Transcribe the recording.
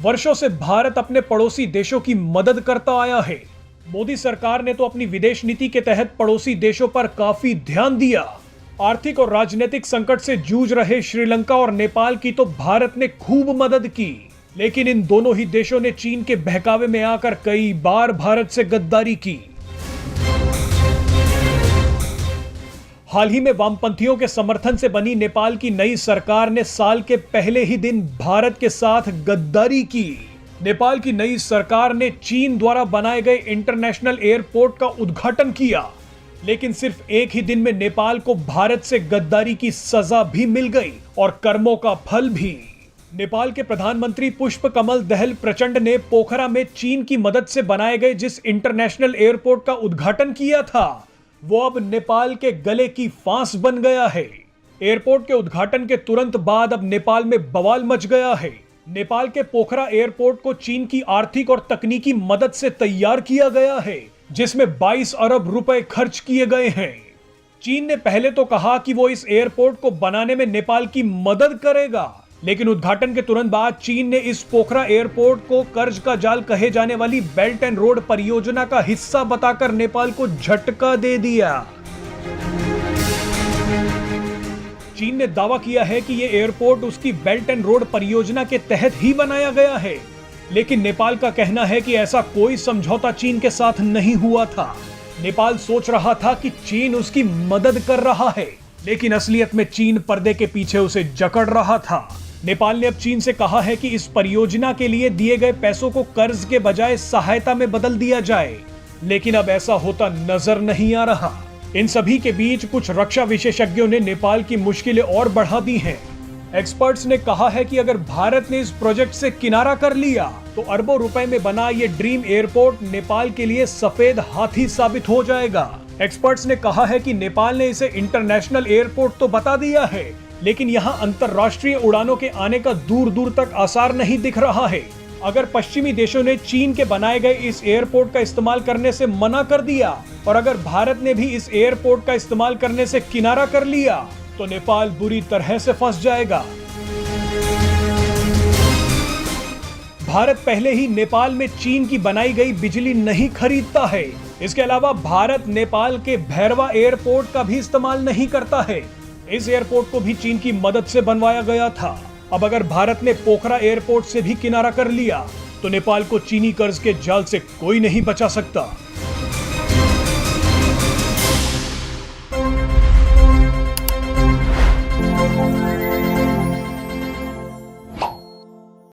वर्षों से भारत अपने पड़ोसी देशों की मदद करता आया है। मोदी सरकार ने तो अपनी विदेश नीति के तहत पड़ोसी देशों पर काफी ध्यान दिया। आर्थिक और राजनीतिक संकट से जूझ रहे श्रीलंका और नेपाल की तो भारत ने खूब मदद की, लेकिन इन दोनों ही देशों ने चीन के बहकावे में आकर कई बार भारत से गद्दारी की। हाल ही में वामपंथियों के समर्थन से बनी नेपाल की नई सरकार ने साल के पहले ही दिन भारत के साथ गद्दारी की। नेपाल की नई सरकार ने चीन द्वारा बनाए गए इंटरनेशनल एयरपोर्ट का उद्घाटन किया, लेकिन सिर्फ एक ही दिन में नेपाल को भारत से गद्दारी की सजा भी मिल गई और कर्मों का फल भी। नेपाल के प्रधानमंत्री पुष्प कमल दहल प्रचंड ने पोखरा में चीन की मदद से बनाए गए जिस इंटरनेशनल एयरपोर्ट का उद्घाटन किया था, वो अब नेपाल के गले की फांस बन गया है। एयरपोर्ट के उद्घाटन के तुरंत बाद अब नेपाल में बवाल मच गया है। नेपाल के पोखरा एयरपोर्ट को चीन की आर्थिक और तकनीकी मदद से तैयार किया गया है, जिसमें 22 अरब रुपए खर्च किए गए हैं। चीन ने पहले तो कहा कि वो इस एयरपोर्ट को बनाने में नेपाल की मदद करेगा, लेकिन उद्घाटन के तुरंत बाद चीन ने इस पोखरा एयरपोर्ट को कर्ज का जाल कहे जाने वाली बेल्ट एंड रोड परियोजना का हिस्सा बताकर नेपाल को झटका दे दिया। चीन ने दावा किया है कि यह एयरपोर्ट उसकी बेल्ट एंड रोड परियोजना के तहत ही बनाया गया है, लेकिन नेपाल का कहना है कि ऐसा कोई समझौता चीन के साथ नहीं हुआ था। नेपाल सोच रहा था कि चीन उसकी मदद कर रहा है, लेकिन असलियत में चीन पर्दे के पीछे उसे जकड़ रहा था। नेपाल ने अब चीन से कहा है कि इस परियोजना के लिए दिए गए पैसों को कर्ज के बजाय सहायता में बदल दिया जाए, लेकिन अब ऐसा होता नजर नहीं आ रहा। इन सभी के बीच कुछ रक्षा विशेषज्ञों ने नेपाल की मुश्किलें और बढ़ा दी हैं। एक्सपर्ट्स ने कहा है कि अगर भारत ने इस प्रोजेक्ट से किनारा कर लिया तो अरबों रुपए में बना ये ड्रीम एयरपोर्ट नेपाल के लिए सफेद हाथी साबित हो जाएगा। एक्सपर्ट्स ने कहा है कि नेपाल ने इसे इंटरनेशनल एयरपोर्ट तो बता दिया है, लेकिन यहाँ अंतरराष्ट्रीय उड़ानों के आने का दूर दूर तक आसार नहीं दिख रहा है। अगर पश्चिमी देशों ने चीन के बनाए गए इस एयरपोर्ट का इस्तेमाल करने से मना कर दिया और अगर भारत ने भी इस एयरपोर्ट का इस्तेमाल करने से किनारा कर लिया तो नेपाल बुरी तरह से फंस जाएगा। भारत पहले ही नेपाल में चीन की बनाई गई बिजली नहीं खरीदता है। इसके अलावा भारत नेपाल के भैरवा एयरपोर्ट का भी इस्तेमाल नहीं करता है। इस एयरपोर्ट को भी चीन की मदद से बनवाया गया था। अब अगर भारत ने पोखरा एयरपोर्ट से भी किनारा कर लिया तो नेपाल को चीनी कर्ज के जाल से कोई नहीं बचा सकता।